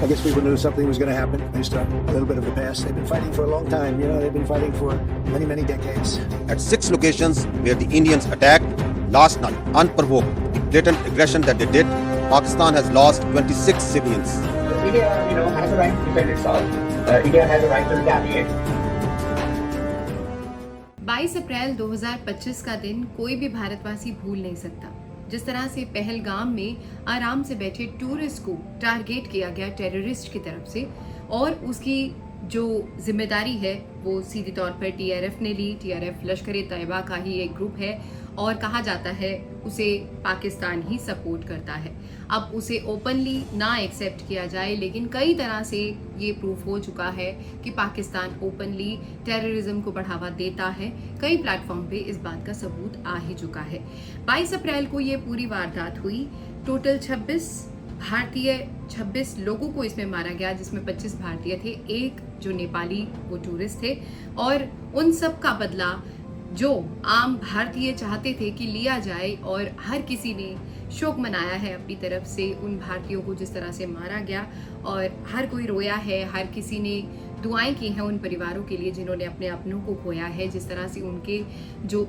I guess people knew something was going to happen based on a little bit of the past. They've been fighting for a long time. They've been fighting for many, many decades. At 6 locations where the Indians attacked last night, unprovoked, the blatant aggression that they did, Pakistan has lost 26 civilians. India, has a right to defend itself. India has a right to retaliate. 22 अप्रैल 2025 का दिन कोई भी भारतवासी भूल नहीं सकता। जिस तरह से पहलगाम में आराम से बैठे टूरिस्ट को टारगेट किया गया टेररिस्ट की तरफ से, और उसकी जो जिम्मेदारी है वो सीधे तौर पर टीआरएफ ने ली। टीआरएफ लश्कर-ए-तैयबा का ही एक ग्रुप है और कहा जाता है उसे पाकिस्तान ही सपोर्ट करता है। अब उसे ओपनली ना एक्सेप्ट किया जाए, लेकिन कई तरह से ये प्रूफ हो चुका है कि पाकिस्तान ओपनली टेररिज्म को बढ़ावा देता है। कई प्लेटफॉर्म पे इस बात का सबूत आ ही चुका है। 22 अप्रैल को ये पूरी वारदात हुई। टोटल 26 लोगों को इसमें मारा गया, जिसमें 25 भारतीय थे, एक जो नेपाली वो टूरिस्ट थे। और उन सब का बदला जो आम भारतीय चाहते थे कि लिया जाए, और हर किसी ने शोक मनाया है अपनी तरफ से उन भारतीयों को जिस तरह से मारा गया, और हर कोई रोया है, हर किसी ने दुआएं की हैं उन परिवारों के लिए जिन्होंने अपने अपनों को खोया है। जिस तरह से उनके जो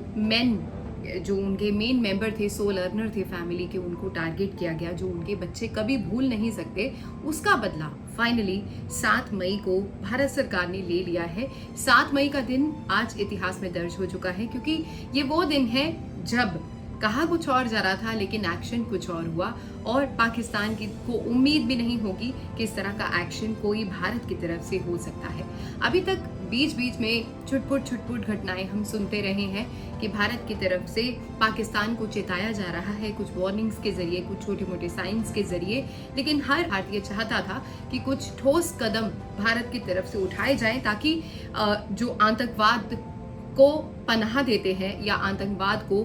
उनके मेन मेंबर थे, सोल अर्नर थे फैमिली के, उनको टारगेट किया गया, जो उनके बच्चे कभी भूल नहीं सकते, उसका बदला फाइनली 7 मई को भारत सरकार ने ले लिया है। 7 मई का दिन आज इतिहास में दर्ज हो चुका है, क्योंकि ये वो दिन है जब कहा कुछ और जा रहा था लेकिन एक्शन कुछ और हुआ, और पाकिस्तान को उम्मीद भी नहीं होगी कि इस तरह का एक्शन कोई भारत की तरफ से हो सकता है। अभी तक बीच बीच में छुटपुट घटनाएं हम सुनते रहे हैं कि भारत की तरफ से पाकिस्तान को चेताया जा रहा है, कुछ वार्निंग्स के जरिए, कुछ छोटे मोटे साइंस के जरिए, लेकिन हर भारतीय चाहता था कि कुछ ठोस कदम भारत की तरफ से उठाए जाएं, ताकि जो आतंकवाद को पनाह देते हैं या आतंकवाद को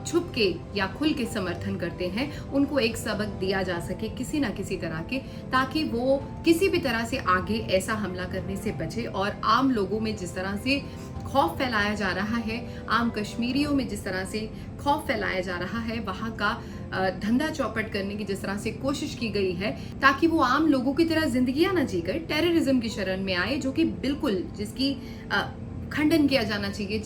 छुप के या खुल के समर्थन करते हैं, उनको एक सबक दिया जा सके किसी ना किसी तरह के, ताकि वो किसी भी तरह से आगे ऐसा हमला करने से बचे। और आम लोगों में जिस तरह से खौफ फैलाया जा रहा है, आम कश्मीरियों में जिस तरह से खौफ फैलाया जा रहा है, वहाँ का धंधा चौपट करने की जिस तरह से कोशिश की गई है, ताकि वो आम लोगों की तरह जिंदगियां ना जीकर टेररिज्म की शरण में आए, जो कि बिल्कुल जिसकी खंडन किया जाना चाहिए,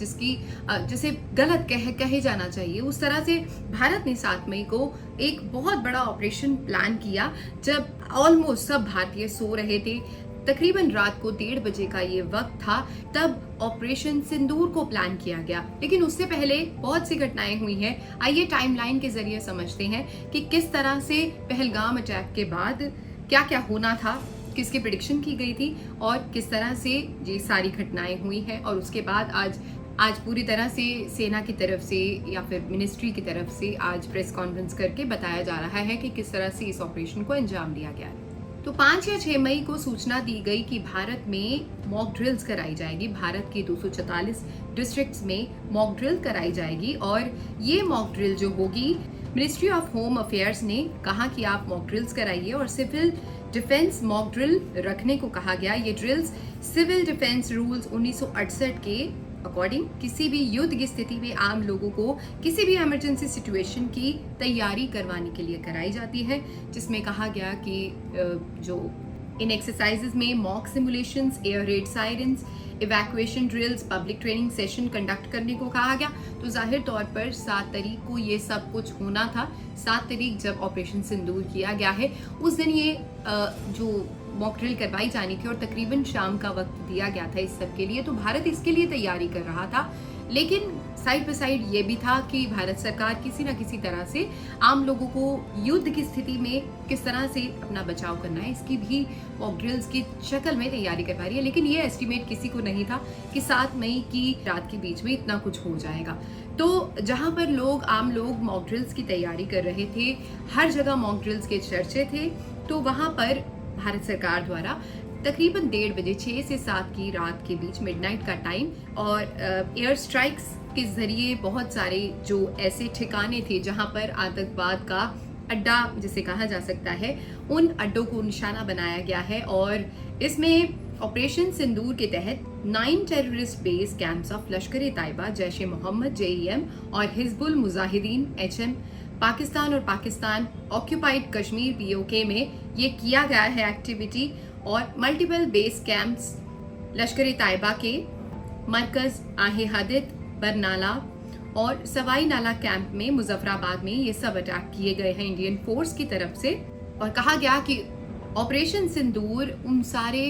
जिसे गलत कहे जाना चाहिए। उस तरह से भारत ने 7 मई को एक बहुत बड़ा ऑपरेशन प्लान किया, जब ऑलमोस्ट सब भारतीय सो रहे थे। तकरीबन रात को 1:30 बजे का ये वक्त था, तब ऑपरेशन सिंदूर को प्लान किया गया। लेकिन उससे पहले बहुत सी घटनाएं हुई हैं। आइए टाइमलाइन के जरिए समझते हैं कि किस तरह से पहलगाम अटैक के बाद क्या क्या होना था, किसकी प्रेडिक्शन की गई थी, और किस तरह से ये सारी घटनाएं हुई हैं। और उसके बाद आज पूरी तरह से सेना की तरफ से या फिर मिनिस्ट्री की तरफ से आज प्रेस कॉन्फ्रेंस करके बताया जा रहा है कि किस तरह से इस ऑपरेशन को अंजाम दिया गया है। तो 5 या 6 मई को सूचना दी गई कि भारत में मॉक ड्रिल्स कराई जाएगी। भारत के 244 डिस्ट्रिक्ट्स में मॉक ड्रिल कराई जाएगी, और ये मॉक ड्रिल जो होगी, मिनिस्ट्री ऑफ होम अफेयर्स ने कहा कि आप मॉक ड्रिल्स कराइए, और सिविल डिफेंस मॉक ड्रिल रखने को कहा गया। ये ड्रिल्स सिविल डिफेंस रूल्स 1968 के अकॉर्डिंग किसी भी युद्ध की स्थिति में आम लोगों को किसी भी इमरजेंसी सिचुएशन की तैयारी करवाने के लिए कराई जाती है, जिसमें कहा गया कि जो इन एक्सरसाइजेज में mock simulations, air red sirens, evacuation drills, public training session conduct करने को कहा गया। तो जाहिर तौर पर 7 तारीख को ये सब कुछ होना था। 7 तारीख जब ऑपरेशन सिंदूर किया गया है, उस दिन ये जो मॉक ड्रिल करवाई जानी थी, और तकरीबन शाम का वक्त दिया गया था इस सब के लिए। तो भारत इसके लिए तैयारी कर रहा था, लेकिन साइड बाय साइड ये भी था कि भारत सरकार किसी न किसी तरह से आम लोगों को युद्ध की स्थिति में किस तरह से अपना बचाव करना है, इसकी भी मॉक ड्रिल्स की शक्ल में तैयारी करवा रही है। लेकिन ये एस्टिमेट किसी को नहीं था कि 7 मई की रात के बीच में इतना कुछ हो जाएगा। तो जहां पर आम लोग मॉक ड्रिल्स की तैयारी कर रहे थे, हर जगह मॉक ड्रिल्स के चर्चे थे, तो वहां पर भारत सरकार द्वारा तकरीबन 1:30 बजे 6 से 7 की रात के बीच मिडनाइट का टाइम, और एयर स्ट्राइक्स के जरिए बहुत सारे जो ऐसे ठिकाने थे जहां पर आतंकवाद का अड्डा जिसे कहा जा सकता है, उन अड्डों को निशाना बनाया गया है। और इसमें ऑपरेशन सिंदूर के तहत 9 terrorist base camps of Lashkar-e-Taiba, Jaish-e-Mohammed, JEM और हिजबुल मुजाहिदीन HM पाकिस्तान और पाकिस्तान ऑक्यूपाइड कश्मीर पीओके में ये किया गया है एक्टिविटी, और मल्टीपल बेस कैंप्स लश्कर तैयबा के मरकज आहे हदिद, बरनाला और सवाई नाला कैंप में मुजफ्फराबाद में ये सब अटैक किए गए हैं इंडियन फोर्स की तरफ से। और कहा गया कि ऑपरेशन सिंदूर उन सारे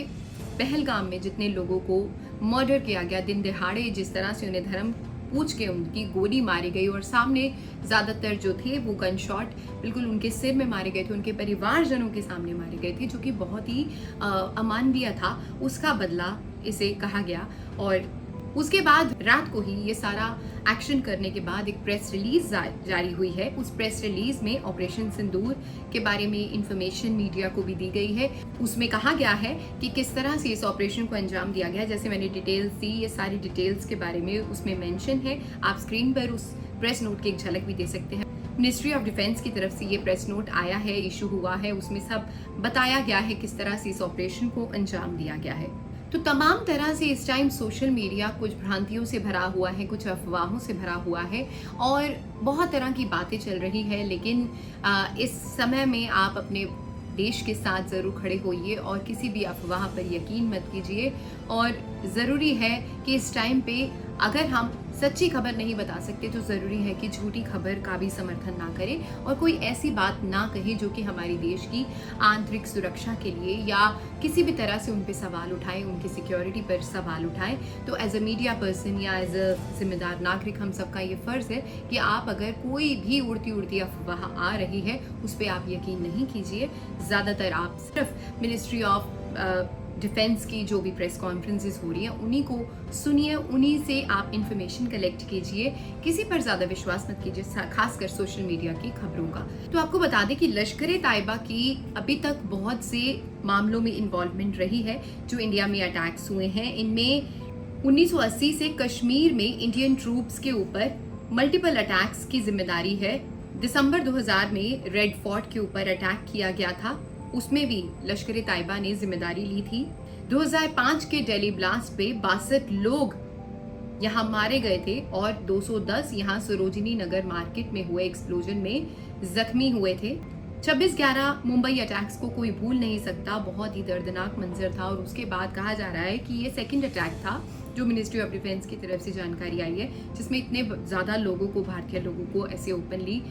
पहलगाम में जितने लोगों को मर्डर किया गया, दिन दिहाड़े जिस तरह से उन्हें धर्म पूछ के उनकी गोली मारी गई, और सामने ज़्यादातर जो थे वो गन शॉट बिल्कुल उनके सिर में मारे गए थे, उनके परिवारजनों के सामने मारे गए थे, जो कि बहुत ही अमानवीय था, उसका बदला इसे कहा गया। और उसके बाद रात को ही ये सारा एक्शन करने के बाद एक प्रेस रिलीज जारी हुई है। उस प्रेस रिलीज में ऑपरेशन सिंदूर के बारे में इंफॉर्मेशन मीडिया को भी दी गई है। उसमें कहा गया है कि किस तरह से इस ऑपरेशन को अंजाम दिया गया। जैसे मैंने डिटेल्स दी, ये सारी डिटेल्स के बारे में उसमें मेंशन है। आप स्क्रीन पर उस प्रेस नोट की एक झलक भी दे सकते हैं। मिनिस्ट्री ऑफ डिफेंस की तरफ से ये प्रेस नोट आया है, इशू हुआ है, उसमें सब बताया गया है किस तरह से इस ऑपरेशन को अंजाम दिया गया है। तो तमाम तरह से इस टाइम सोशल मीडिया कुछ भ्रांतियों से भरा हुआ है, कुछ अफवाहों से भरा हुआ है, और बहुत तरह की बातें चल रही है। लेकिन इस समय में आप अपने देश के साथ ज़रूर खड़े होइए और किसी भी अफवाह पर यकीन मत कीजिए। और ज़रूरी है कि इस टाइम पे अगर हम सच्ची खबर नहीं बता सकते तो ज़रूरी है कि झूठी खबर का भी समर्थन ना करें और कोई ऐसी बात ना कहे जो कि हमारे देश की आंतरिक सुरक्षा के लिए या किसी भी तरह से उन पे सवाल उठाए, उनकी सिक्योरिटी पर सवाल उठाए। तो एज अ मीडिया पर्सन या एज अ जिम्मेदार नागरिक हम सबका ये फ़र्ज़ है कि आप अगर कोई भी उड़ती अफवाह आ रही है उस पर आप यकीन नहीं कीजिए। ज़्यादातर आप सिर्फ मिनिस्ट्री ऑफ डिफेंस की जो भी प्रेस कॉन्फ्रेंसेस हो रही है उन्हीं को सुनिए, उन्हीं से आप इंफॉर्मेशन कलेक्ट कीजिए। किसी पर ज़्यादा विश्वास मत कीजिए, खासकर सोशल मीडिया की खबरों का। तो आपको बता दें कि लश्कर तैयबा की अभी तक बहुत से मामलों में इन्वॉल्वमेंट रही है जो इंडिया में अटैक्स हुए हैं। इनमें 1980 से कश्मीर में इंडियन ट्रूप्स के ऊपर मल्टीपल अटैक्स की जिम्मेदारी है। दिसंबर 2000 में रेड फोर्ट के ऊपर अटैक किया गया था, उसमें भी लश्कर तैयबा ने जिम्मेदारी ली थी। 2005 के दिल्ली ब्लास्ट पे 62 लोग यहाँ मारे गए थे और 210 यहाँ सरोजिनी नगर मार्केट में हुए एक्सप्लोजन में जख्मी हुए थे। 26/11 मुंबई अटैक्स को कोई भूल नहीं सकता, बहुत ही दर्दनाक मंजर था। और उसके बाद कहा जा रहा है कि ये सेकंड अटैक था जो मिनिस्ट्री ऑफ डिफेंस की तरफ से जानकारी आई है, जिसमें इतने ज़्यादा लोगों को, भारतीय लोगों को ऐसे ओपनली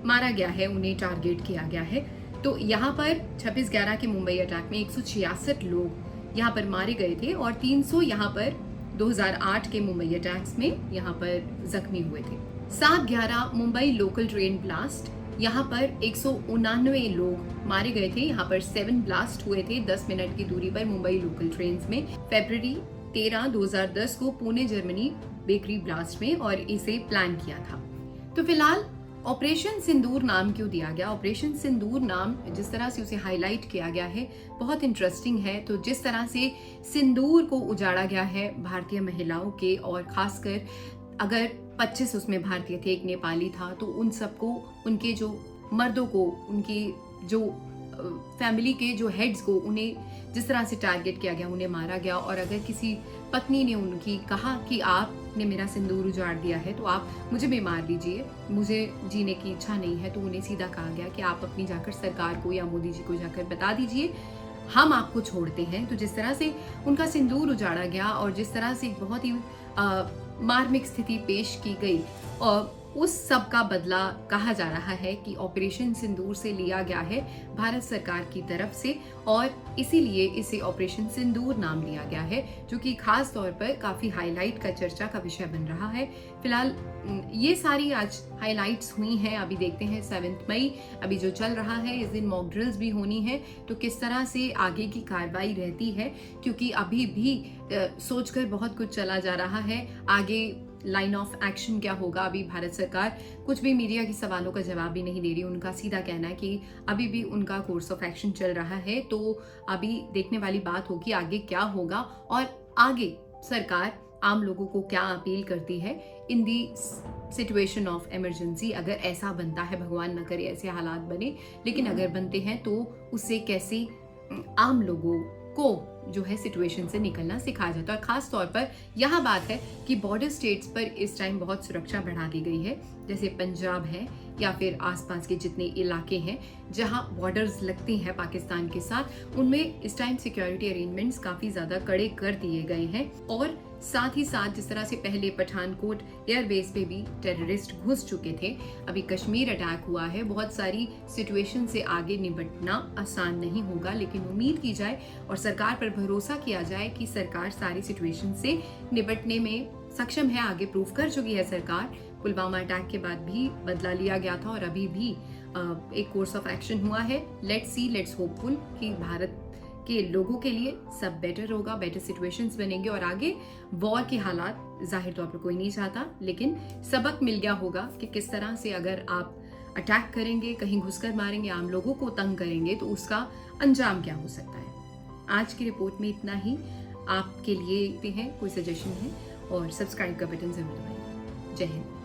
मारा गया है, उन्हें टारगेट किया गया है। तो यहाँ पर 26/11 के मुंबई अटैक में 166 लोग यहाँ पर मारे गए थे और 300 यहाँ पर 2008 के मुंबई अटैक्स में यहाँ पर जख्मी हुए थे। 7/11 मुंबई लोकल ट्रेन ब्लास्ट, यहाँ पर 189 लोग मारे गए थे। यहाँ पर 7 ब्लास्ट हुए थे 10 मिनट की दूरी पर मुंबई लोकल ट्रेन में। फरवरी 13, 2010 को पुणे जर्मनी बेकरी ब्लास्ट में, और इसे प्लान किया था। तो फिलहाल ऑपरेशन सिंदूर नाम क्यों दिया गया? ऑपरेशन सिंदूर नाम जिस तरह से उसे हाईलाइट किया गया है बहुत इंटरेस्टिंग है। तो जिस तरह से सिंदूर को उजाड़ा गया है भारतीय महिलाओं के, और खासकर अगर 25 उसमें भारतीय थे, एक नेपाली था, तो उन सबको, उनके जो मर्दों को, उनकी जो फैमिली के जो हेड्स को, उन्हें जिस तरह से टारगेट किया गया, उन्हें मारा गया। और अगर किसी पत्नी ने उनकी कहा कि आपने मेरा सिंदूर उजाड़ दिया है तो आप मुझे भी मार दीजिए, मुझे जीने की इच्छा नहीं है, तो उन्हें सीधा कहा गया कि आप अपनी जाकर सरकार को या मोदी जी को जाकर बता दीजिए, हम आपको छोड़ते हैं। तो जिस तरह से उनका सिंदूर उजाड़ा गया और जिस तरह से एक बहुत ही मार्मिक स्थिति पेश की गई, और उस सब का बदला कहा जा रहा है कि ऑपरेशन सिंदूर से लिया गया है भारत सरकार की तरफ से, और इसीलिए इसे ऑपरेशन सिंदूर नाम दिया गया है, जो कि खास तौर पर काफ़ी हाईलाइट का, चर्चा का विषय बन रहा है। फिलहाल ये सारी आज हाईलाइट्स हुई हैं। अभी देखते हैं 7 मई अभी जो चल रहा है, इस दिन मॉक ड्रिल्स भी होनी है, तो किस तरह से आगे की कार्रवाई रहती है, क्योंकि अभी भी सोचकर बहुत कुछ चला जा रहा है। आगे लाइन ऑफ एक्शन क्या होगा, अभी भारत सरकार कुछ भी मीडिया के सवालों का जवाब भी नहीं दे रही। उनका सीधा कहना है कि अभी भी उनका कोर्स ऑफ एक्शन चल रहा है। तो अभी देखने वाली बात होगी आगे क्या होगा, और आगे सरकार आम लोगों को क्या अपील करती है इन दी सिचुएशन ऑफ इमरजेंसी। अगर ऐसा बनता है, भगवान न करे ऐसे हालात बने, लेकिन अगर बनते हैं तो उससे कैसे आम लोगों को जो है सिचुएशन से निकलना सिखाया जाता है। और खास तौर पर यहाँ बात है कि बॉर्डर स्टेट्स पर इस टाइम बहुत सुरक्षा बढ़ा दी गई है, जैसे पंजाब है, या फिर आसपास के जितने इलाके हैं जहां बॉर्डर्स लगती हैं पाकिस्तान के साथ, उनमें इस टाइम सिक्योरिटी अरेंजमेंट्स काफ़ी ज़्यादा कड़े कर दिए गए हैं। और साथ ही साथ जिस तरह से पहले पठानकोट एयरबेस पे भी टेररिस्ट घुस चुके थे, अभी कश्मीर अटैक हुआ है, बहुत सारी सिचुएशन से आगे निपटना आसान नहीं होगा, लेकिन उम्मीद की जाए और सरकार पर भरोसा किया जाए कि सरकार सारी सिचुएशन से निपटने में सक्षम है, आगे प्रूव कर चुकी है सरकार। पुलवामा अटैक के बाद भी बदला लिया गया था और अभी भी एक कोर्स ऑफ एक्शन हुआ है। लेट्स सी, लेट्स होपफुल कि भारत के लोगों के लिए सब बेटर होगा, बेटर सिचुएशंस बनेंगे और आगे वॉर के हालात जाहिर तौर पर कोई नहीं चाहता, लेकिन सबक मिल गया होगा कि किस तरह से अगर आप अटैक करेंगे, कहीं घुसकर मारेंगे, आम लोगों को तंग करेंगे तो उसका अंजाम क्या हो सकता है। आज की रिपोर्ट में इतना ही। आपके लिए हैं कोई सजेशन है और सब्सक्राइब का बटन जरूर दबाइए। जय हिंद।